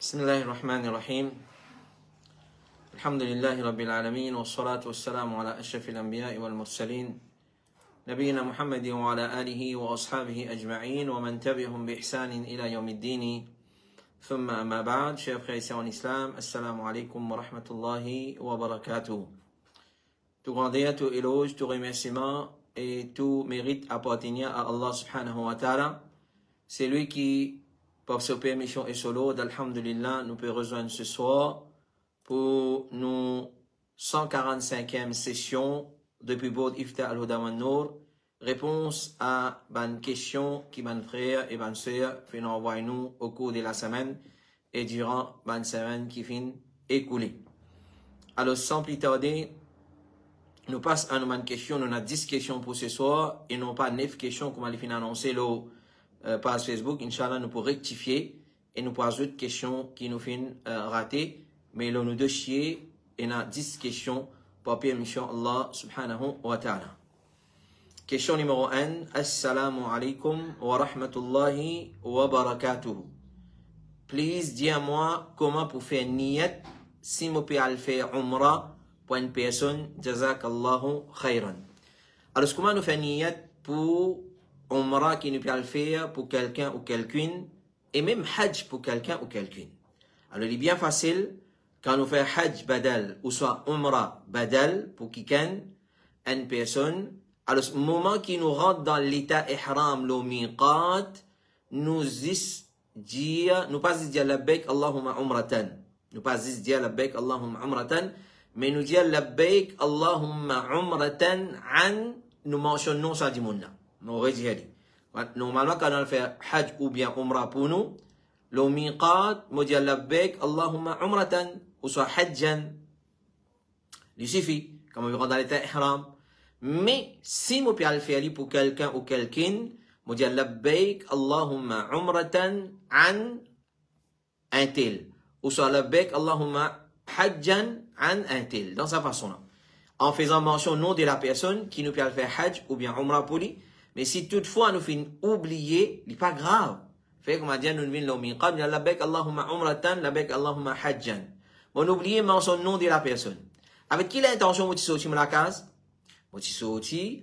بسم الله الرحمن الرحيم الحمد لله رب العالمين والصلاة والسلام على أشرف الأنبياء والمرسلين نبينا محمد وعلى آله وأصحابه أجمعين ومن تبعهم بإحسان إلى يوم الدين ثم أما بعد chers frères et sœurs en islam assalamu alaikum wa rahmatullahi wa barakatuh. Tout grandeur, tout éloge, tout remerciement et tout mérite appartenant à Allah subhanahu wa ta'ala. C'est lui qui, par sa permission et solo, d'Alhamdulillah, nous peut rejoindre ce soir pour nos 145e session depuis Bod Ifta al-Huda wa Nour, réponse à une question qui mon frère et ma soeur fait envoyer nous au cours de la semaine et durant une semaine qui finit écoulée. Alors sans plus tarder, nous passons à une question. Nous avons 10 questions pour ce soir et non pas 9 questions comme on l'a annoncé la page Facebook. Inch'Allah, nous pourrons rectifier et nous poser d'autres questions qui nous finissent ratées. Mais là, nous dossiers et nous avons 10 questions pour permission Allah subhanahu wa ta'ala. Question numéro 1. Assalamu alaikum wa rahmatullahi wa barakatuh. Please, dis-moi comment pour faire niyat si je peux faire umrah pour une personne. Jazakallahu khayran. Alors, comment nous faire niyat pour umrah qui nous peut faire pour quelqu'un ou quelqu'une et même hajj pour quelqu'un ou quelqu'une. Alors, il est bien facile quand nous faisons hajj badal ou soit umrah badal pour quelqu'un, une personne. Alors, au moment qui nous rentre dans l'état ihram, le miqat, nous dire, nous pas dire labbaik Allahumma umratan. Nous pas dire labbaik Allahumma umratan, mais nous dire labbaik Allahumma umratan an, nous mentionnons ça du monde. Nous redisons. Normalement, quand on fait hajj ou bien umrah pour nous, le miqat, nous dire labbaik Allahumma umratan, ou soit hajjan. Il suffit, comme on rentre dans l'état ihram. Mais si nous pouvons le faire pour quelqu'un ou quelqu'une, nous disons labbaik Allahumma umratan an un tel. Ou soit labbaik Allahumma hajjan an un tel. Dans sa façon-là. En faisant mention nom de la personne qui nous peut le faire hajj ou bien umrah pour lui. Mais si toutefois nous finissons oublier, il n'est pas grave. Fait comme on dit, nous venons le miqat, nous disons labbaik Allahumma umratan, labbaik Allahumma hajjan. On oublie mention nom de la personne. Avec qui l'intention vous sortir de la case?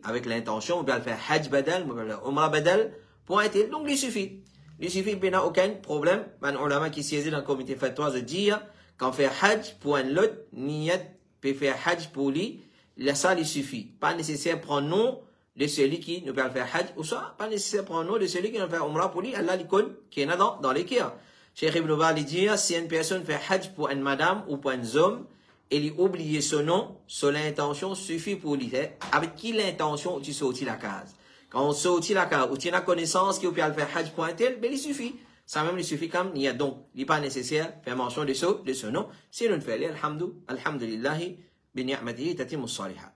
Avec l'intention, on peut faire hajj badal, on peut faire umrah badal, pour un tel. Donc, il suffit. Il suffit, il n'y a aucun problème. Un ulama qui siège dans le comité fatwa de dire, quand on fait hajj pour un lot, niyat peut faire hajj pour lui, là, ça, il suffit. Pas nécessaire prendre nom de celui qui ne peut pas faire hajj, ou soit, pas nécessaire prendre nom de celui qui ne peut faire umrah pour lui, Allah l'icône, qui est là dans l'équerre. Cheikh Ibn Baz dit, si une personne fait hajj pour une madame ou pour un homme, et il oublie son nom, son intention suffit pour lui. Avec qui l'intention tu sortis la case? Quand on sortit la case, ou tu as la connaissance qu'il peut faire hajj pour un tel, mais il suffit. Ça même, il suffit comme il y a donc. Il n'est pas nécessaire faire mention de ce nom. Si on le fait, alhamdulillahi, bi ni'matihi tatimu salihat.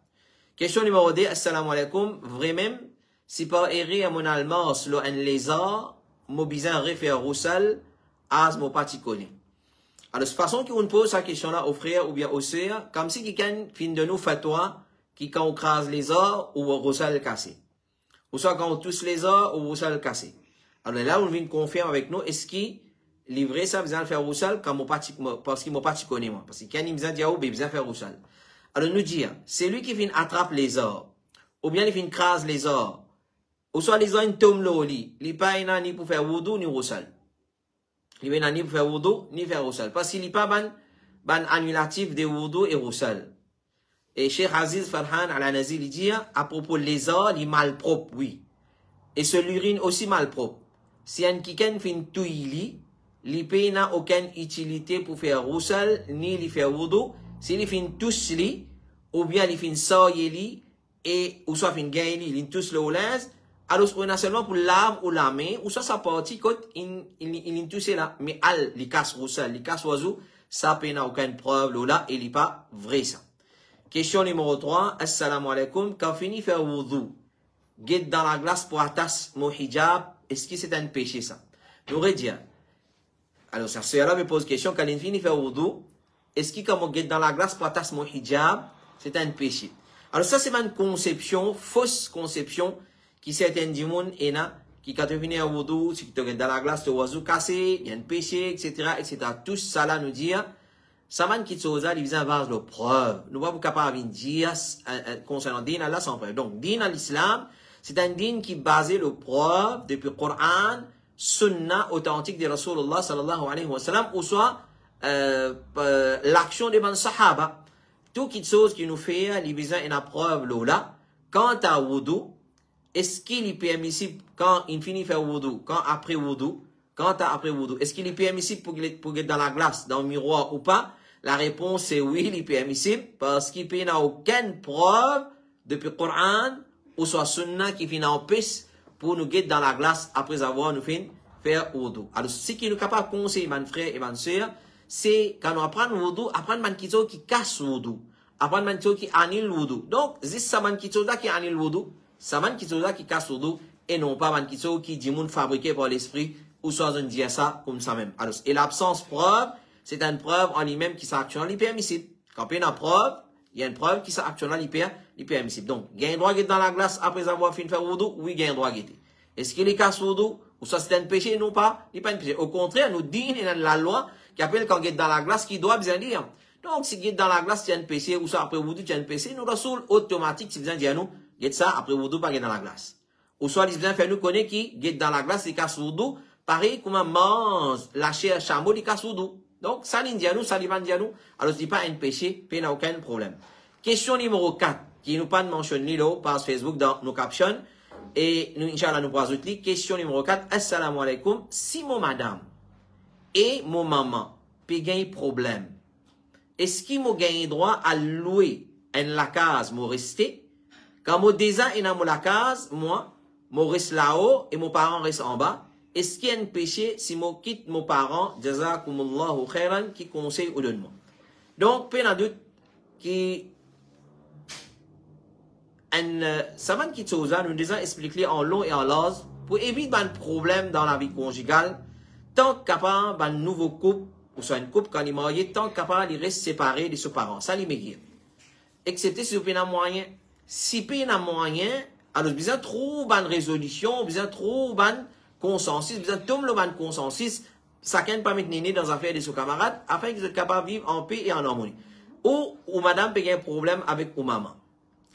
Question numéro 2, assalamu alaikum. Vraiment, si par erreur à mon allemand, lo un lézard, mo bizarre réfère roussal, as mo particulier. Alors, de toute façon qu'on pose cette question-là aux frères ou bien aux sœurs, comme si quelqu'un fin de nous fatwa, qui quand on crase les ors ou on roussal cassé. Ou soit quand on touche les ors ou on roussal cassé. Alors là, on vient confirmer avec nous, est-ce qu'il livrer ça, besoin de faire roussal, parce qu'il m'a pas connaît moi. Parce que quand il besoin de dire, besoin de faire roussal. Alors, nous dire, c'est lui qui vient attraper les ors, ou bien il vient crase les ors, ou soit les ors, ils tombent l'eau, il pas ni pour faire wudu, ni roussal. Il n'y a ni pour faire wudu, ni faire roussal. Parce qu'il n'y a pas ban annulatif de wudu et roussal. Et Cheikh Aziz Farhan al-Nazir dit, à propos de lézard, il est malpropre, oui. Et ce l'urine aussi malpropre. Si un kiken fin touili, l'IP n'a aucune utilité pour faire roussal, ni lui faire wudu. Si il fin touche li, ou bien il fin soyeli, et, ou soit fin gaili, il touche le oulaz, alors, on a seulement pour lave ou la main, ou ça partie, quand il touche là, mais al, il casse roussel, il casse oiseau, ça n'a aucune preuve, là, il n'est pas vrai, ça. Question numéro 3, assalamu alaikum, quand fini faire wudu, guette dans la glace pour attacher mon hijab, est-ce que c'est un péché, ça? Nous dire. Alors, sa sœur me pose question, quand il finit faire wudu, est-ce que quand on guette dans la glace pour attacher mon hijab, c'est un péché? Alors, ça, c'est une conception, fausse conception, qui certains du monde qui quand tu finis un wudu, si tu es dans la glace, tu as oiseau cassé, il y a un péché, etc., etc. Tout ça là nous dit, ça man qui chose là, il vient avoir le preuve. Nous pas capable de dire concernant din Allah sans preuve. Donc, din à l'islam, c'est un din qui est basé le preuve depuis le Coran, sunna authentique de Rasulullah sallallahu alayhi wa sallam, ou soit l'action des bons sahaba. Tout quelque chose qui nous fait, il vient une preuve là. Quand tu as wudu, est-ce qu'il est permissible quand il finit de faire wudu, quand après wudu, quand tu as après wudu, est-ce qu'il est permissible pour être dans la glace, dans le miroir ou pas? La réponse est oui, il est permissible parce qu'il n'y a aucune preuve depuis le Coran ou soit sunna qui finit en piste pour nous guider dans la glace après avoir nous fait faire wudu. Alors, ce qui nous est capable de conseiller, mes frères et mes sœurs, c'est quand on apprend wudu, apprendre man kitso qui casse wudu, apprendre man kitso qui annule wudu. Donc, c'est ça man kitso qui annule wudu, ça man kitso qui casse wudu et non pas man kitso qui dit moun fabriqué par l'esprit ou soit on dit ça comme ça même. Alors, et l'absence preuve, c'est une preuve en lui-même qui s'actionne l'hypermissible. Quand il y a une preuve, il y a une preuve qui s'actionne l'hypermissible. Donc, il y a un droit d'être dans la glace après avoir fini de faire wudu, oui, il y a un droit d'être. Est-ce qu'il est casse wudu ou ça c'est un péché? Non pas, il n'est pas un péché. Au contraire, nous dit dans la loi qui appelle quand il est dans la glace qui doit bien dire. Donc, si il est dans la glace, il y a un péché ou ça après wudu, il y a un péché, nous rasoul automatique, si vous dire nous, il y a ça après wudu, pas dans la glace. Ou soit, il vient faire nous connaître qui est dans la glace, il casse wudu, pareil, comme on mange la chair chameau, il casse wudu. Donc, ça l'indianou, ça l'Ivandianou, alors c'est pas un péché, il n'y a aucun problème. Question numéro 4, qui nous pas mentionné là, par Facebook dans nos captions, et nous, Inch'Allah, nous pourrons ajouter. Question numéro 4, assalamu alaikum, si mon madame et mon maman peut gagner problème, est-ce qu'ils m'ont gagné droit à louer la case, m'ont resté, quand mon désir est dans la case, moi, mon reste là-haut et mon parent reste en bas, est-ce qu'il y a un péché si je quitte mon parent, jazakumullahu khairan, qui conseille ou donne-moi? Donc, peu de doute, qui, ça va qui chose, nous déjà expliquer en long et en large, pour éviter un problème dans la vie conjugale, tant capable, un nouveau couple, ou soit une couple quand il est marié, tant capable, il reste séparé de ses parents. Ça, il m'est excepté si vous avez un moyen. Si vous avez un moyen, alors, besoin de trouver une résolution, besoin de trouver un consensus, besoin de tomber le consensus, chacun ne pas mettre néné dans l'affaire de ses camarades, afin qu'ils soient capables de vivre en paix et en harmonie. Ou madame peut avoir un problème avec ou maman.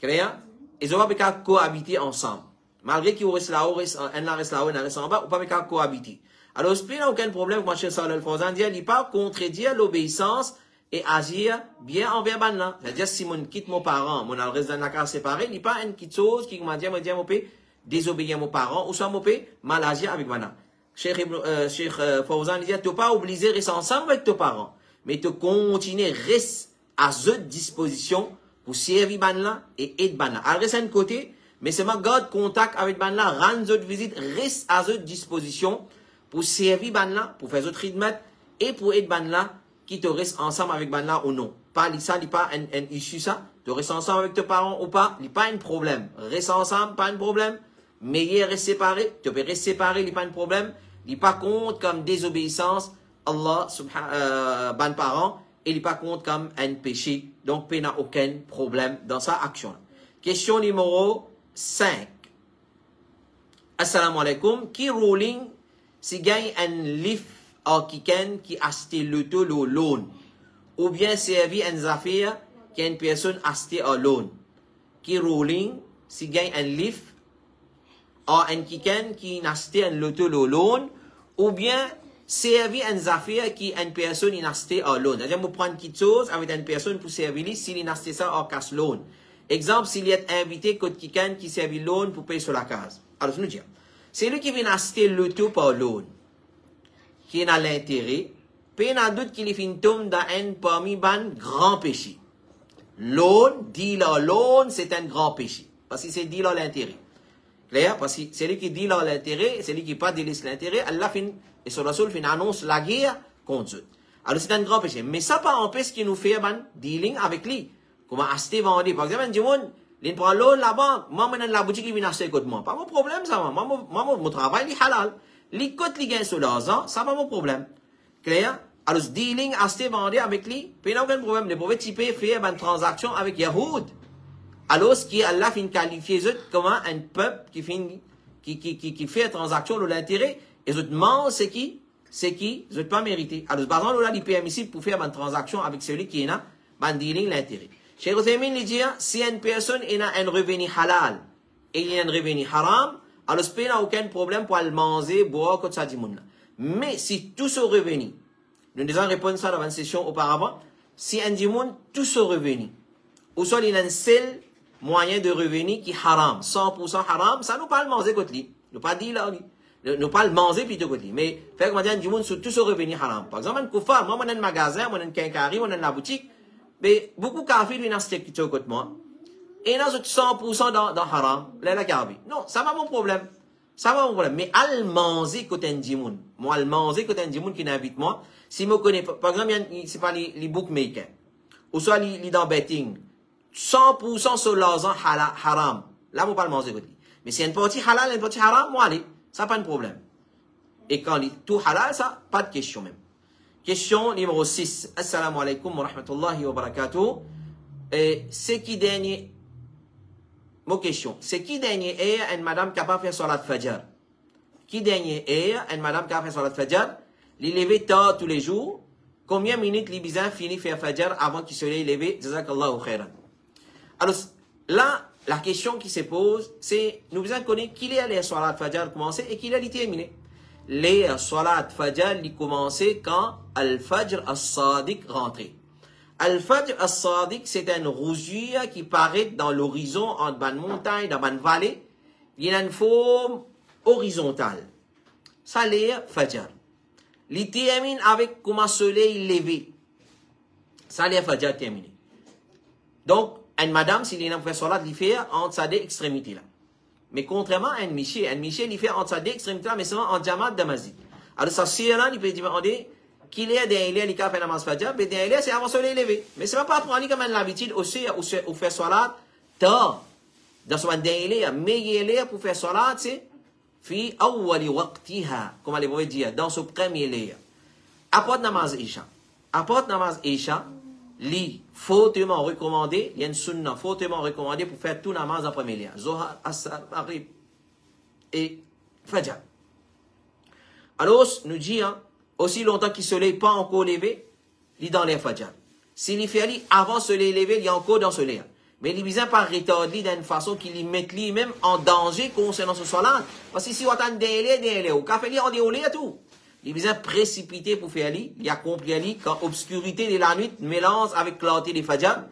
Clair? Ils ont pas cohabiter ensemble. Malgré qu'ils restent là-haut, un reste là-haut, un reste en bas, ou pas cohabiter. Alors, il n'y a aucun problème, comme M. Salih Al-Fawzan dit, il n'est pas contredire l'obéissance et agir bien envers Banna. C'est-à-dire, si mon quitte mon parent, mon reste dans la case séparée, il n'y a pas une petite chose qui m'a dit, mon pé, désobéir mon parent, ou soit mon pé, mal agir avec Banna. Cheikh Fawzan dit, tu n'es pas obligé de rester ensemble avec tes parents, mais tu continues, reste à cette disposition pour servir Banna et aider Banna. Alors, reste à un côté, mais c'est ma garde contact avec Banna, rendre cette visite, reste à cette disposition pour servir Banna, pour faire votre ridmet, et pour aider Banna, qui te reste ensemble avec Banna ou non. Pas ça, il pas un issue ça. Tu restes ensemble avec tes parents ou pas, il n'y a pas un problème. Reste ensemble, pas un problème. Mais reste séparé, tu peux rester séparé, il n'y a pas un problème. Il n'est pas compte comme désobéissance, Allah, ban parent, et il n'est pas compte comme un péché. Donc, il n'y a aucun problème dans sa action. Question numéro 5. Assalamu alaikum. Qui ruling si gagne un livre ou quelqu'un qui a acheté le taux le loan ou bien servi une affaire qui a une personne acheté un loan? Qui ruling si gagne un livre ou un quelqu'un qui a acheté un loto le loan ou bien servi une affaire qui a une personne qui a acheté un loan? C'est-à-dire, vous prenez quelque chose avec une personne pour servir s'il a acheté ça en cash loan. Exemple, s'il est invité contre quelqu'un qui servit loan pour payer sur la case. Alors, je nous dis, c'est lui qui vient acheter le taux par loan, qui a l'intérêt, puis il y a d'autres qui finissent dans un parmi ban grand péché. Loan, dealer loan, c'est un grand péché. Parce que c'est dealer l'intérêt. Clair? Parce que c'est lui qui dealer l'intérêt, c'est lui qui pas délaisse l'intérêt, Allah fin, et sur la seule fin annonce la guerre contre eux. Alors c'est un grand péché. Mais ça pas empêche qu'il nous fait un dealing avec lui. Comment acheter, vendre. Par exemple, du monde, il prend loan la banque, moi, dans la boutique, il vient acheter contre moi. Pas mon problème, ça, moi, mon travail, il est halal. Les cotes, les gains sur l'argent, ça pas mon problème. Clair? Alors, dealing, acheter, vendre avec lui, puis il n'y a aucun problème. Les pauvres types faire une transaction avec Yahoud. Alors, ce qui est Allah fin qualifié comme un peuple qui finit qui fait transaction de l'intérêt, et je demande c'est qui? Je ne pas mériter. Alors, par exemple, là, il est permissible pour faire une transaction avec celui qui est là, un dealing l'intérêt. Cheikh Othaymin lui dit, si une personne a un revenu halal et il y a un revenu haram, alors il n'y a aucun problème pour le manger, boire, comme ça dit moun. Mais si tout ce revenu, nous devons répondre ça dans une session auparavant, si un dimoun, tout ce revenu, ou soit il y a un seul moyen de revenu qui est haram, 100% haram, ça nous pas le manger côté lui. Nous pas dit là, nous pas le manger plutôt côté lui. Mais, faire comment dire, un dimoun sur tout ce revenu haram. Par exemple, un koufar, moi, on a un magasin, on a un quincaillerie, on a la boutique, mais beaucoup de café, lui, dans ce qui est côté moi. Et là, 100% dans haram, là, la carbi. Non, ça va mon problème. Ça va mon problème. Mais, al manger côté un dimoun. Moi, al manger côté un dimoun qui n'invite moi. Si je connais pas, par exemple, c'est pas les bookmakers. Ou soit les dans betting. 100% sur l'argent haram. Là, moi, pas le manger côté. Mais si y a une partie halal, une partie haram, moi, allez. Ça pas de problème. Et quand tout halal, ça, pas de question même. Question numéro 6. Assalamu alaikum wa rahmatullahi wa barakatuh. C'est qui dernier? Mon question. C'est qui dernier est une madame capable de faire salat fajr? Qui dernier est une madame capable de faire salat fajr? Les lever tard tous les jours. Combien de minutes les bizarres finissent faire fajr avant qu'il se lève? Jazakallahu khairan. Alors, là, la question qui se pose, c'est, nous besoin connaître qui est les salat fajr commencé et qui est terminé. Les salat fajr, ils commencé quand al-fajr as-sadiq rentrait. Al-fajr as-sadiq, c'est une rougure qui paraît dans l'horizon, entre une montagne, dans une vallée. Il y a une forme horizontale. Ça, c'est fajr. Il termine avec comment le soleil levé. Ça, c'est fajr terminé. Donc, une madame, s'il y a une fait salat, il fait entre ces deux extrémités là. Mais contrairement à un monsieur, il fait entre ces deux extrémités là, mais seulement en diamant de Mazid. Alors, ça, c'est là, il peut demander qu'il est derrière il a fait namaz fajr, mais derrière c'est avant le soleil levé. Mais c'est pas prendre comme l'habitude aussi, ou faire salat, tard. Dans ce derrière, mais il est pour faire salat, c'est, fi awwali waqtiha, comme les veut dire, dans ce premier lieu. Apporte namaz isha. Apporte namaz isha, li, fortement recommandé, il y a une sunna fortement recommandé pour faire tout namaz en premier lieu. Zohar, Asr, Maghrib et Fajr. Alors, nous dit, aussi longtemps qu'il ne se lève pas encore levé, il est dans les Fajr. S'il fait avant se lever, il est encore dans ce lien. Mais il vient par retarder d'une façon qu'il y met lui-même en danger concernant ce salat. Parce que si on attend derrière, ou quand fait on déroule à tout. Il vient précipiter pour faire lui, il a compris quand l'obscurité de la nuit mélange avec clarté des Fajr.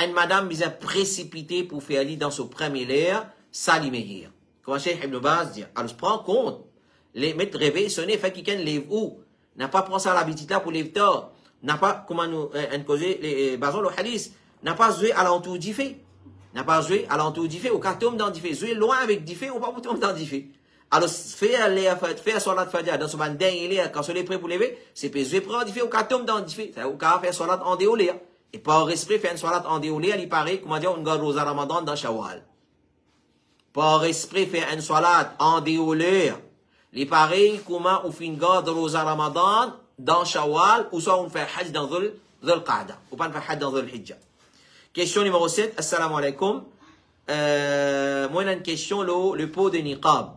Une madame vient précipiter pour faire lui dans ce premier l'air, ça lui meilleur. Comme Cheikh Ibn Baz dit. Alors, je prends compte, les mettre réveil, sonner, fait qu'il lève où? N'a pas pris ça l'habitude là pour lever tard. N'a pas, comment nous, causé, les, basons le hadith, n'a pas joué à l'entour du fait. N'a pas joué à l'entour du fait, au cas tombe dans du fait. Jouer loin avec du fait, ou pas pour tomber dans du fait. Alors, faire salat fajr dans ce bandin, il est, quand on est prêt pour lever, c'est pour jouer prendre du fait, au cas tombe dans du fait. C'est au cas faire salat en déolé. Et par respect, faire une salat en déolé, il paraît, comment dire, on garde rosa ramadan dans Shawwal. Par respect, faire une salat en déolé. Il paraît, comment on fait une garde rosa ramadan dans Shawwal, ou soit on fait hajj dans Dhul Qa'da, ou pas on fait hajj dans Dhul Hijja. Question numéro 7, assalamu alaikum. Moi, il y a une question, le pot de niqab.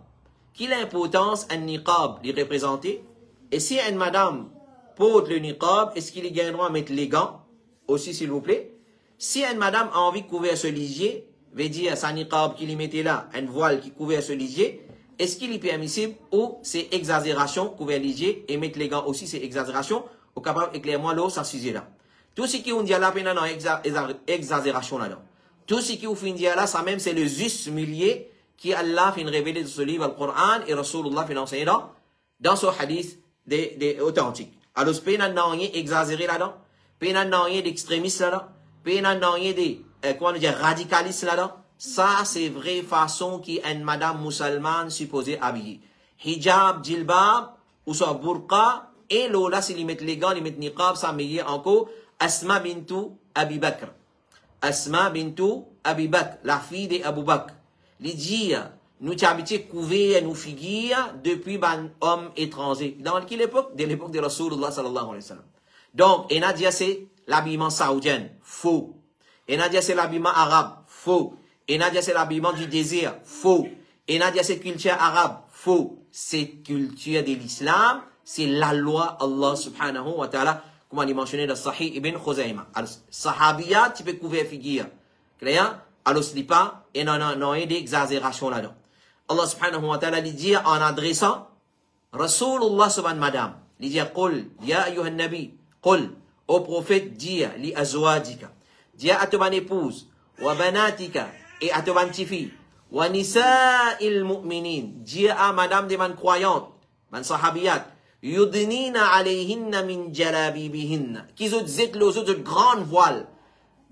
Quelle importance un niqab lui représenter? Et si une madame porte le niqab, est-ce qu'il y a un droit à mettre les gants? Aussi, s'il vous plaît. Si une madame a envie de couvrir ce lisier, veut dire sa niqab qu'il y mettait là, un voile qui couvert ce lisier, est-ce qu'il est permissible ou c'est exagération, couvert lisier, et mettre les gants aussi, c'est exagération, ou capable éclaire-moi l'eau, ça sujet là. Tout ce qui on dit là, pendant exagération là-dedans. Tout ce qui on fait dire là, ça même, c'est le juste millier qui Allah fait révéler de ce livre, le Coran, et Rasulullah fait enseigner dans ce hadith des authentiques. Alors, ce pénan n'a rien exagéré là-dedans, pénan n'a rien d'extrémiste là-dedans, pénan n'a rien de, comment dire, radicaliste là-dedans. Ça, c'est vraie façon qui est une madame musulmane supposée habiller. Hijab, jilbab, ou soit burqa, et là, s'ils mettent les gants, ils mettent niqab, ça meilleur encore. Asma bintou Abi Bakr. Asma bintou Abi Bakr, la fille d'Abu Bakr. Il dit, nous t'habituons couvrir nos figures depuis un homme étranger. Dans quelle époque? De l'époque de Rasulullah sallallahu alayhi wa sallam. Donc, et n'a dit c'est l'habillement saoudien, faux. Et n'a dit c'est l'habillement arabe, faux. Et n'a dit c'est l'habillement du désert, faux. Et n'a dit cette culture arabe, faux. Cette culture de l'islam, c'est la loi Allah subhanahu wa ta'ala, comme on l'a mentionné dans Sahih ibn Khuzaimah. Alors, sahabiyat, tu peux couvrir figure. Clair? Alors, ce n'est pas, et non, il y a des exagérations là-dedans. Allah subhanahu wa ta'ala lui dit en adressant Rasulullah subhanahu madame. Il dit, Qul, ya ayyuhan nabi, Qul, au prophète, dis, li azwadika. Dis à ton épouse, wa banatika, et à ton fille, wa nisa'il mu'minin. Dis à madame des man croyantes, man sahabiyat, yudnina alayhinna min jalabibihinna. Qu'ils ont dit les autres grandes voiles.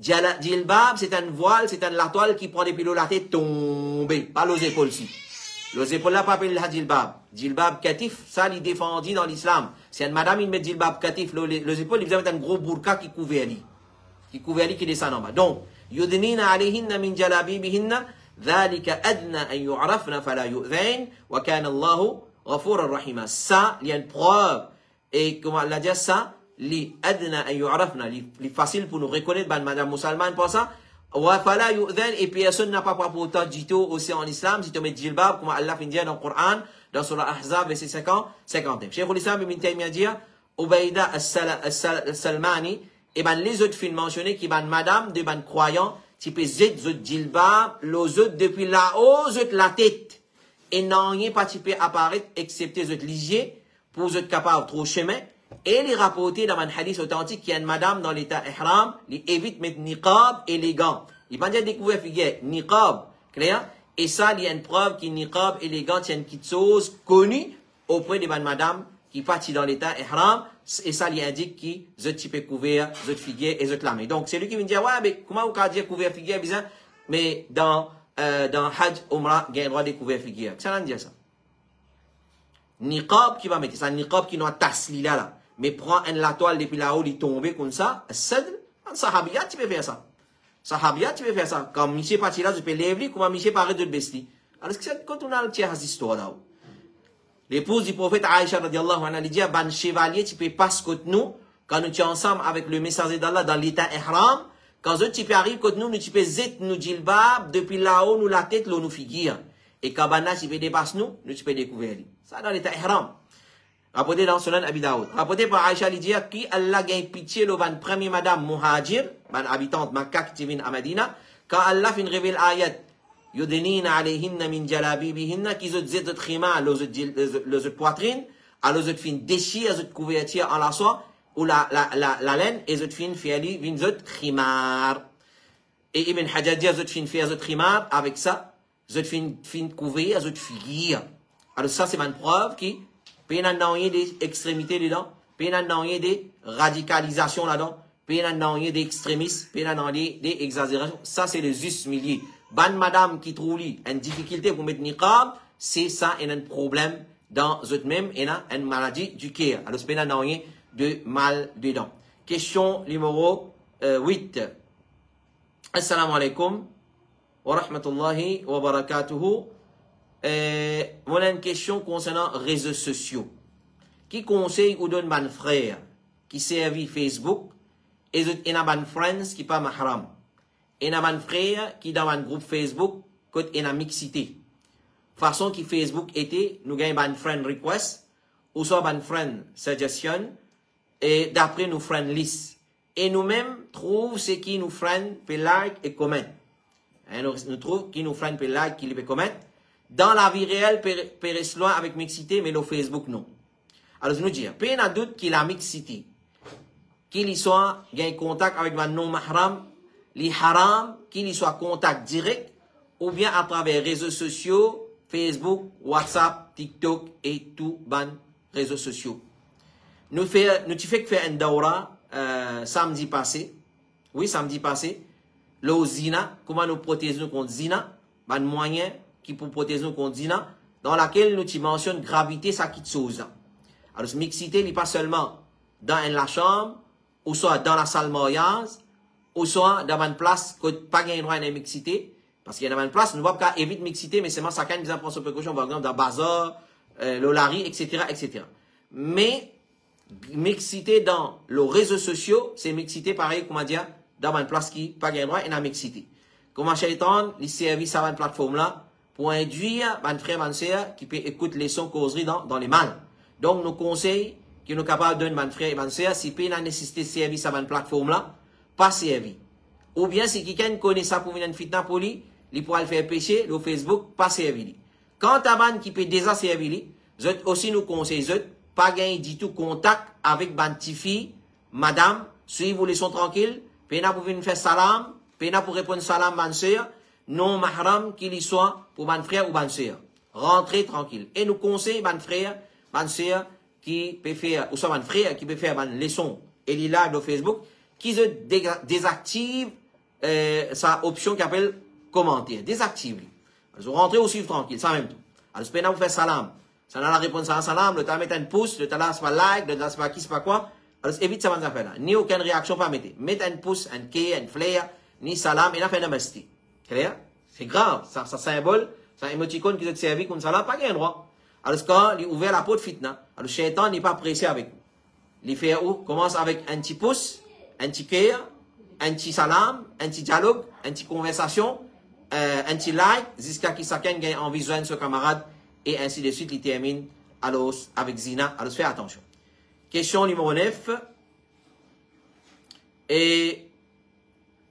Djilbab, c'est un voile, c'est la toile qui prend depuis la tête tombée, pas les épaules si. Les épaules là, pas appelé le djilbab. Djilbab katif, ça, il défendit dans l'islam. Si une madame, il met djilbab katif, les épaules, il mettre un gros burqa qui couvre lui. Qui descend en bas. Donc, yudnina alayhinna min jalabibihinna, dhalika adna an yu'rafna fala yu'zain, wa kana Allahu ghafuran rahima. Ça, il y a une preuve. Et comment elle a dit ça? Li adna an yu'rafna, li facile pour nous reconnaître, madame musulmane, pour ça. Wa fala yu'zain, et personne n'a pas pour autant dit aussi en islam, si tu mets djilbab, comme Allah fait dire dans le Coran, dans Surah Ahzab, verset 51. Cheikh al-Islam ibn Taymiyyah dit, Ubayda al-Salmani, et ben les autres films mentionnés qui ban madame de ban croyant, tu peux zet zot djilbab, les autres depuis là-haut, zot la tête. Et non, rien pas tu peux apparaître, excepté zot lisier, pour zot capable trop chemin. Et les rapporter dans un hadith authentique qui y a une madame dans l'état ihram, il évite mettre niqab et les gants. Il va déjà découvrir figure niqab, clair? Et ça, il y a une preuve que niqab et les gants tiennent une petite chose connue auprès de madame qui partit dans l'état ihram. Et ça, il indique qui, je type couvert, je figure et je lamé. Donc, c'est lui qui me dit, ouais, mais comment vous pouvez dire couvert figure, bizarre? Mais dans Hajj, Umrah, il y a un droit de couvert figure. Ça, on dit ça. Niqab qui va mettre, c'est un niqab qui n'a pas tasli là. Mais prends la toile depuis là-haut, il tombe comme ça, cède, un sahabiyat, tu peux faire ça. Sahabiyat, tu peux faire ça. Quand Miché parti là, tu peux lever, comment Miché paraît de bestie. Alors, quand on a le tiers histoire là-haut. L'épouse du prophète Aïcha radiallahu anha lui dit, ban chevalier, tu peux passer contre nous, quand nous sommes ensemble avec le messager d'Allah dans l'état ihram, quand tu peux arriver contre nous, tu peux zet nous djilbab, depuis là-haut, nous la tête, nous figure. Et quand banna, tu peux dépasser nous, tu peux découvrir. Ça dans l'état ihram. Rapporté dans Sunan Abi Daoud. Rapporté par Aïcha lui dit, qui Allah gagne pitié le ban premier madame Muhajir, ban habitante Makkah qui vient à Medina, quand Allah fin révèle ayat, yudnina alayhinna min jalabibihinna, qui ont dit de khima, les poitrine, alors les fin déchire, les couverture en la soie, ou la laine, et les fin fiali, vin zot khimar. Et Ibn Hajar dit, les fin faire zot khimar, avec ça, les fin couvrir, les figure. Alors ça, c'est une preuve qui, il y a des extrémités dedans, il y a des radicalisations là-dedans, il y a des extrémistes, il y a des exagérations. Ça, c'est le juste milieu. Ban madame qui trouve une difficulté pour mettre niqab, c'est ça, il y a un problème dans eux-mêmes, il y a une maladie du cœur. Alors, il y a de mal dedans. Question numéro 8. Assalamu alaikum wa rahmatullahi wa barakatuhu. Voilà une question concernant réseaux sociaux. Qui conseille ou donne ban frère qui servi Facebook et il y a ban friends qui pas mahram. Il y a ban frère qui dans un groupe Facebook quand il y a mixité. Façon qui Facebook était, nous gagnons ban friend request ou soit ban friend suggestion et d'après nous friend list. Et nous-mêmes trouvons ce qui nous friend peut like et comment. Nous trouvons qui nous friend peut like qui peut comment. Dans la vie réelle, peut loin avec mixité, mais le Facebook, non. Alors, je nous dis, peu de doute qu'il a mixité, qu'il y soit, gain contact avec un non-mahram, les haram, qu'il y soit contact direct, ou bien à travers réseaux sociaux, Facebook, WhatsApp, TikTok et tout, ban réseaux sociaux. Nous fait que faire un daura, samedi passé. Oui, samedi passé. Le zina, comment nous protéger contre zina, ban moyen, qui pour protéger nous contre zina, dans laquelle nous mentionnons gravité, ça quitte chose. Alors, ce mixité, il n'est pas seulement dans la chambre, ou soit dans la salle mariage, ou soit dans une place que pas gagné droit à une mixité, parce qu'il y a une place, nous ne pouvons pas éviter mixité, mais c'est ça quand nous prend son précaution, par exemple, dans le bazar, l'olari, etc., etc. Mais, mixité dans les réseaux sociaux, c'est mixité pareil, comme on dit, dans une place qui pas gagné droit à une mixité. Comment Shaitan, les services à une plateforme là, pour induire ban frère, ban sœur qui peut écouter les sons causeries dans les mal. Donc, nous conseillons que nous sommes capables de donner ban frère et ban sœur si peut la nécessité de service à ban plateforme là, pas servi. Ou bien si quelqu'un connaît ça pour venir fitna pour lui, il pourra le faire pécher, le Facebook, pas servi. Quant à ban qui peut déjà servir, nous aussi nous conseillons, pas gagner du tout contact avec ban tifi, madame, suivez-vous les sons tranquilles, pena pour venir faire salam, pena pour répondre salam ban sœur, non mahram qu'il y soit pour ban frère ou ban sœur. Rentrez tranquille. Et nous conseillons ban frère, ban sœur qui peut faire, ou soit ban frère qui peut faire ban leçon et les live de Facebook, qui se désactive sa option qui appelle commentaire. Désactive. Alors, rentrez aussi tranquille, ça même tout. Alors, pena vous faire salam. Ça n'a la réponse à un salam, le temps mettre un pouce, le temps là c'est pas like, le temps c'est pas qui, c'est pas quoi. Alors, évite ça, affaire là. Ni aucune réaction, pas mettez. Mettez un pouce, un key, un flare, ni salam, et n'a fait namaste. Clair? C'est grave. Ça symbole, c'est un émoticône qui est servi comme ça là, pas gain droit. Alors, quand il ouvre la porte fitna, alors, le shaitan n'est pas pressé avec vous. Il fait où? Commence avec un petit pouce, un petit key, un petit salam, un petit dialogue, un petit conversation, un petit like, jusqu'à qu'il chacun gagne en visuel ce camarade, et ainsi de suite, il termine alors avec Zina. Alors, fais attention. Question numéro 9. Et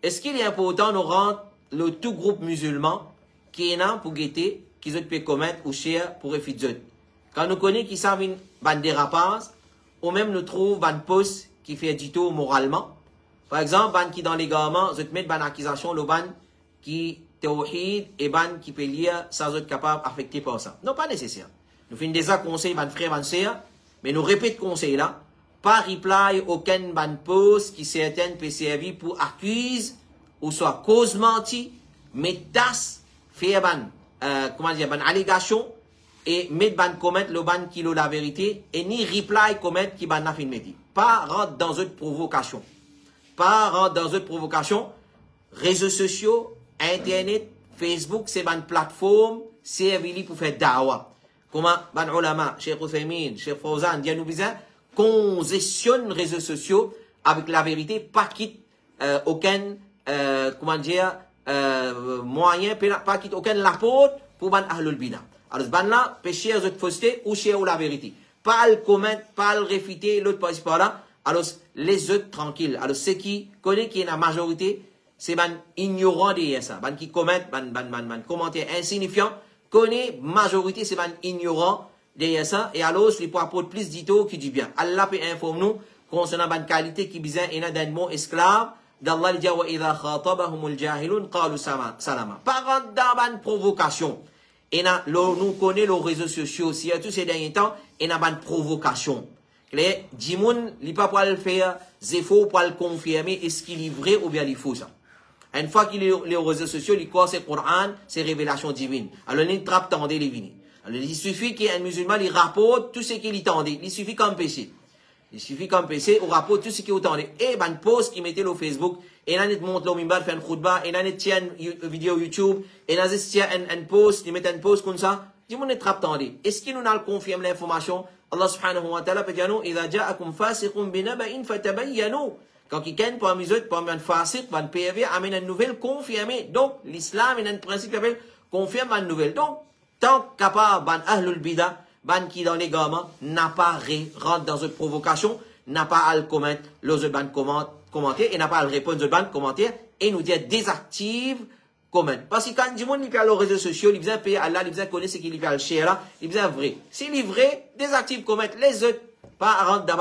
est-ce qu'il est important de rendre le tout groupe musulman qui est là pour guetter, qui peut commettre ou cher pour refuser? Quand nous connaissons qui savent une bande dérapage, ou même nous trouvons une poste qui fait du tout moralement. Par exemple, ban qui dans les gamins, vous mettez ban accusation, le ban qui théohid et ban qui peut lire sans être capable d'affecter par ça. Non, pas nécessaire. Nous faisons déjà conseil, ban frère, ban sœur, mais nous répétons conseil là. Pas reply aucun ban post qui certaines peut servir pour accuser ou soit cause menti, mais tas faire ban, comment dire, ban allégation et mettre ban comment le ban qui la vérité et ni reply comment qui ban la fin meti. Pas rentrer dans une provocation. Pas rentrer dans une provocation. Réseaux sociaux, Internet, Facebook, c'est une plateforme, servir pour faire dawa. Comment, ban ulama, Cheikh Othaymin, Cheikh Fawzan, Dianou Bizan, congestionne les réseaux sociaux avec la vérité, pas quitte aucun, comment dire, moyen, pas quitte aucun l'apôtre pour ban ahlul bina. Alors, ban là, péché aux autres faussetés ou chez la vérité. Pas le comment, pas le réfuter, l'autre pas par là. Alors, les autres tranquilles. Alors, ceux qui connaissent qui est la majorité, c'est ban ignorant derrière ça. Ban qui commettent, ban commentaire insignifiant, connaît majorité, c'est ban ignorant derrière ça. Et alors, il peut apporter plus d'ito qui dit bien. Allah peut informer nous concernant ban qualité qui bizarre et n'a d'un mot esclave. D'Allah, il dit, wa idha khatabahumul jahilun qalu salama. Par dans ban provocation. Et nous connaissons les réseaux sociaux aussi, tous ces derniers temps, et n'a ban provocation. Les Dimoun, il pas pour le faire, c'est faux pour le confirmer, est-ce qu'il est vrai ou bien il est faux ça. Une fois qu'il est les réseaux sociaux, il croit c'est le Coran, c'est révélation divine. Alors, il trappe tendez les vignes. Alors, il suffit qu'un musulman, il rapporte tout ce qu'il tendait. Il suffit qu'un PC. Il suffit qu'un PC, on rapporte tout ce qu'il tendait. Et, ben, post qui mettait au Facebook, et là, il monte le mimbar, fait un khutba, et là, il tient une vidéo YouTube, et là, il tient un post, il met un post comme ça. Dis-moi, il trappe tendez. Est-ce qu'il nous a confirmé l'information? Allah subhanahu wa ta'ala peut dire nous, idha ja'akum fasiqun binaba'in fatabayyanu. Quand quelqu'un pour amuser, pour un fasiq, pour un PV, amène une nouvelle confirmée. Donc, l'islam est un principe qui appelle confirme une nouvelle. Donc, tant capable, ban ahlul bida, ban qui dans les gamins, n'a pas rentre dans une provocation, n'a pas à le commettre, l'autre ban commenter, et n'a pas à le répondre aux ban commentaire, et nous dire désactive, comment. Parce que quand du monde, il fait les réseaux sociaux, il vient payer Allah, il vient connaître ce qu'il fait le share là, il vient vrai. S'il est vrai, désactive comment, les autres, pas rentre dans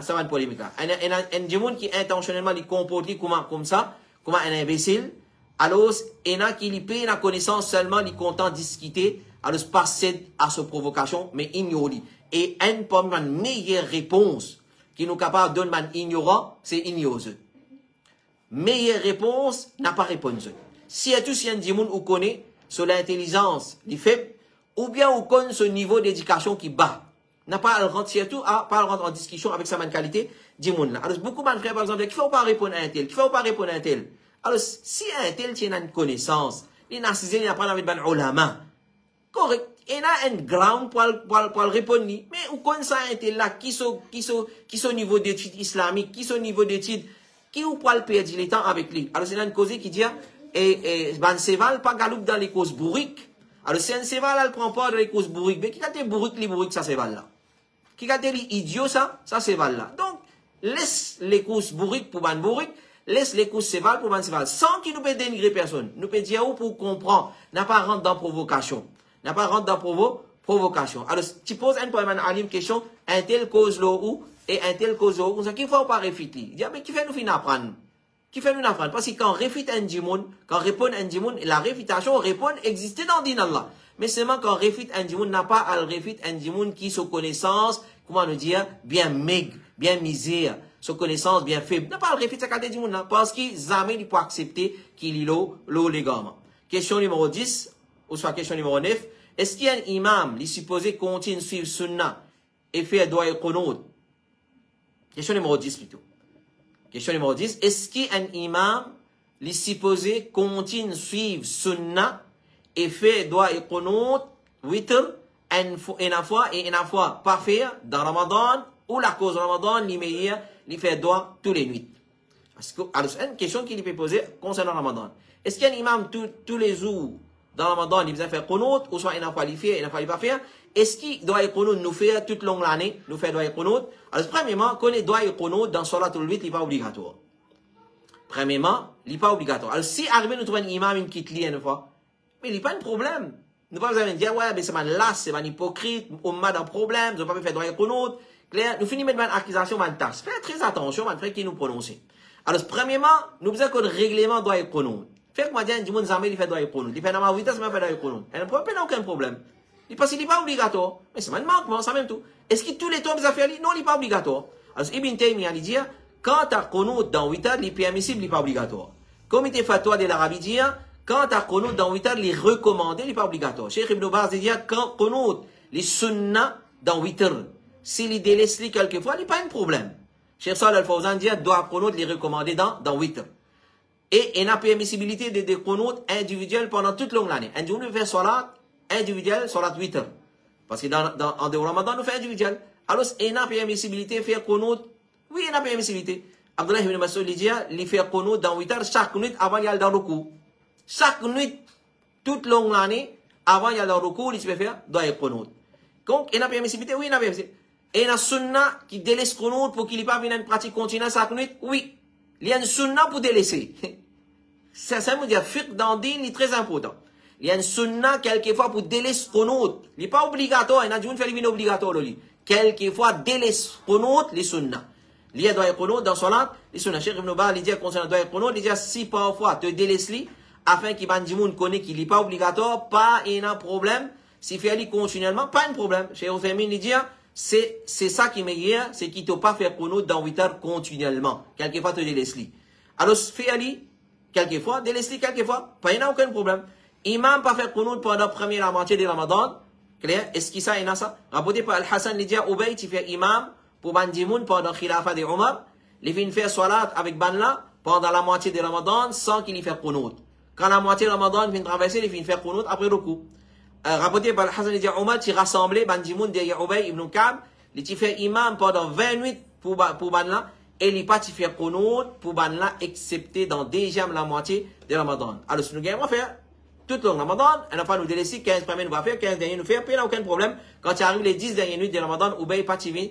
ça va une polémique. Un du monde qui intentionnellement, il comporte comme ça, comme un imbécile, alors, il y a qui lui paye la connaissance seulement, il est content de discuter, alors, pas cède à sa provocation, mais ignore. Et une meilleure réponse qui nous capable de donner un ignorant, c'est ignorer. Meilleure réponse, n'a pas répondu. Si à tout si un dimoun ou connaît sur l'intelligence, les faibles, ou bien ou connaît ce niveau d'éducation qui bat, n'a pas à le rendre surtout, pas à le rendre en discussion avec sa bonne qualité, dimoun là. Alors, beaucoup de frères, par exemple, qui ne faut pas répondre à un tel, qui ne faut pas répondre à un tel. Alors, si un tel tient une connaissance, il n'a pas apprendre avec un ulama, correct, il a un ground pour le répondre, mais ou connaît ça un tel là, qui sont au niveau d'études islamiques, qui sont au niveau d'études, qui ou pas le perdre le temps avec lui. Alors, c'est là une cause qui dit, et ban cheval pas galoupe dans les causes bourriques. Alors si un cheval elle prend pas dans les causes bourriques, mais qui a été bourrique ça cheval là. Qui a été idiot ça cheval là. Donc laisse les causes bourriques pour ban bourrique, laisse les causes cheval pour ban cheval sans qu'il nous peut dénigrer personne. Nous peut dire pour comprendre, n'a pas rentre dans provocation. N'a pas rentre dans provocation. Alors tu poses un problème à une question, un tel cause là où et un tel cause là où, ça qu'il faut pas réfuter. Il dit mais qui fait nous finir apprendre? Qui fait nous apprendre? Parce que quand on réfute un djimoun, quand on répond un djimoun, la réfutation répond exister dans din Allah. Mais seulement quand on réfute un djimoun, n'a pas à le réfuter un djimoun qui sa connaissance, comment nous dire, bien maigre, bien misère, sa connaissance bien faible. N'a pas à le réfuter ça quand djimoun là, parce qu'il jamais il peut accepter qu'il est l'eau légalement. Question numéro 10, ou soit question numéro 9, est-ce qu'il y a un imam, il supposé continue suivre sunna et faire doigt et qunut? Question numéro 10 plutôt. Question numéro 10. Est-ce qu'un imam, les supposé, continue suivre sunna et fait doigt et qunut, witr, une fois pas faire dans Ramadan ou la cause de Ramadan, il fait doigt tous les nuits? Parce que, alors, c'est une question qu'il peut poser concernant Ramadan. Est-ce qu'un imam tous les jours dans Ramadan, il va faire qunut, ou soit une fois il fait, une fois il va faire? Est-ce qu'il doit y qunut nous faire toute longue l'année, nous faire doigt et qunut? Alors, premièrement, qu'on ait doigt et qunut dans Salatul Witr, il n'est pas obligatoire. Premièrement, il n'est pas obligatoire. Alors, si arrivé nous trouvons un imam, il quitte lui une fois, mais il n'y a pas de problème. Nous ne pouvons pas dire, ouais, mais c'est un lasse, c'est un hypocrite, on m'a un problème, nous ne pouvons pas faire doigt et qunut. Claire, nous finissons mettre une accusation, une tasse. Faites très attention, man, frère, qui nous prononce. Alors, premièrement, nous besoin qu'on règlement doigt et qunut. Fait que moi, je dis, il fait doigt et qunut. Il fait dans ma vie, c'est fait doigt et qunut. Il n'a aucun problème. Parce qu'il n'est pas obligatoire. Mais c'est un manquement, ça même tout. Est-ce que tous les temps, vous fait non, il n'est pas obligatoire. Alors, Ibn Taymiyyah, il dit, quand tu as qunut dans 8 heures, il est permissible, il n'est pas obligatoire. Comme il était fatwa de l'Arabie, dit, quand tu as qunut dans 8 heures, il est recommandé, il n'est pas obligatoire. Cheikh Ibn Baz dit, quand qunut, les sunnah dans 8 heures, s'il est délaissé quelquefois, il n'y a pas un problème. Cheikh Salih Al-Fawzan dit, doit qunut, il est recommandé dans 8 heures. Et il y a permissibilité de qunut individuel pendant toute longue année. Un jour, nous fait salat individuel, salat 8 heures. Parce que en dehors Ramadan, nous fait individuel. Alors, il y a permissibilité de faire qunut. Oui, il y a permissibilité. Abdullah ibn Mas'ud dit, il fait qunut dans 8 heures chaque nuit avant d'y aller dans le coup. Chaque nuit, toute longue année, avant d'y aller dans le coup, il peut faire doit y qunut. Donc, il y a permissibilité. Oui, il y a permissibilité. Et il y a sunna qui délaisse qunut pour qu'il n'y ait pas une pratique continue chaque nuit. Oui. Il y a une sunna pour délaisser. Ça veut dire, fiqh dans le din est très important. Il y a une sunna quelquefois pour délaisser qunut. Il n'est pas obligatoire. Il y a des gens qui font obligatoire. Quelquefois, délaisse qunut, les sunna. Il y a doigt et qunut dans salat, les sunna. Cheikh Ibn Baz, il dit concernant doigt et qunut, il dit si parfois te délaisse afin qu'il y ait des gens qui connaissent qu'il n'est pas obligatoire, pas un problème. Si fait continuellement, pas un problème. Cheikh Othaymin, il dit c'est ça qui est meilleur, c'est qu'il ne t'a pas fait qunut dans 8 heures continuellement. Quelquefois, te délaisse. Alors, fais-le, quelquefois, délaisse quelquefois, pas il n'y a aucun problème. Imam pas faire qunut pendant la première moitié de Ramadan. Clair? Est-ce qu'il ça, il y a ça? Rapporté par Al-Hassan, il dit à Ubay, tu fais imam pour Bandimoun pendant Khilafa de Omar. Il vient faire salat avec Banla pendant la moitié de Ramadan sans qu'il y fasse qunut. Quand la moitié de Ramadan vient traverser, il vient faire qunut après le coup. Rapporté par Al-Hassan, il dit à Omar, tu rassembles Bandimoun derrière Ubay ibn Ka'b. Il tu fais imam pendant 20 nuits pour Banla. Et il n'y a pas de faire qunut pour Banla, excepté dans déjà la moitié de Ramadan. Alors, si nous gagnons, on va faire tout le Ramadan, elle n'a pas nous délaissé, 15 premiers nous va faire, 15 derniers nous faire, puis il n'y a aucun problème. Quand tu arrives les 10 dernières nuits de Ramadan, Ubay pas tu viens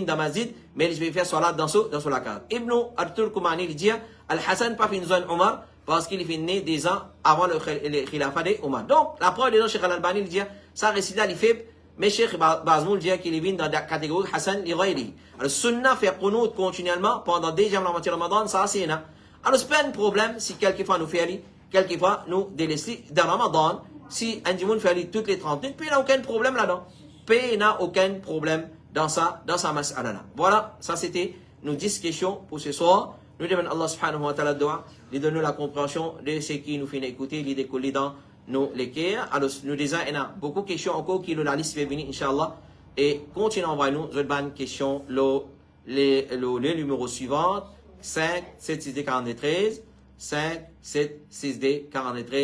dans Masjid, mais je vais faire salat dans la case. Ibn Al-Turkumani, il dit, Al-Hassan pas fait une zone Omar, parce qu'il est né des ans avant le Khilafa de Omar. Donc, la preuve de Cheikh Al-Albani, il dit, ça récite il fait, mais Cheikh Bazmoul dit qu'il est venu dans la catégorie Hassan Iraili. Alors, Sunnah faire qunut continuellement pendant déjà la moitié de Ramadan, ça c'est un. Alors, c'est pas un problème si quelquefois nous fait quelquefois, nous délaisser dans Ramadan, si un djimoun fait toutes les 30 minutes, puis il n'a aucun problème là-dedans. Puis il n'a aucun problème dans sa mas'ala là. Voilà, ça c'était nos 10 questions pour ce soir. Nous demandons Allah subhanahu wa ta'ala doa, lui donner la compréhension de ce qui nous fait écouter, lui décoller dans nos lecteurs. Alors, nous disons, il y a beaucoup de questions encore qui la liste va venir, Inch'Allah. Et continuez à envoyer nous, je vais question, le numéro suivant, 5, 7, 6, 43. 5, 7, 6, D, 43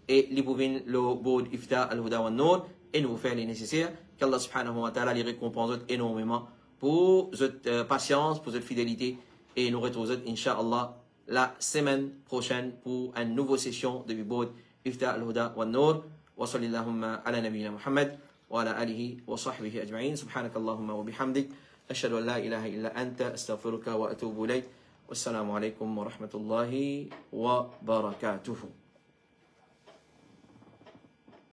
et l'Ibouvin, le Boud, Ifta, Al-Huda wa Nour et nous faire les nécessaires qu'Allah subhanahu wa ta'ala les récompense énormément pour votre patience, pour votre fidélité et nous retrouvons Inch'Allah la semaine prochaine pour une nouvelle session de Bibod Ifta al-Huda wa Nour. Wa sallallahu ala nabiyyina Muhammad wa ala alihi wa sahbihi ajma'in. Subhanakallahumma wa bihamdik. Ashhadu an la ilaha illa anta astaghfiruka wa atubu ilayk. Wassalamu alaikum wa rahmatullahi wa barakatuhu.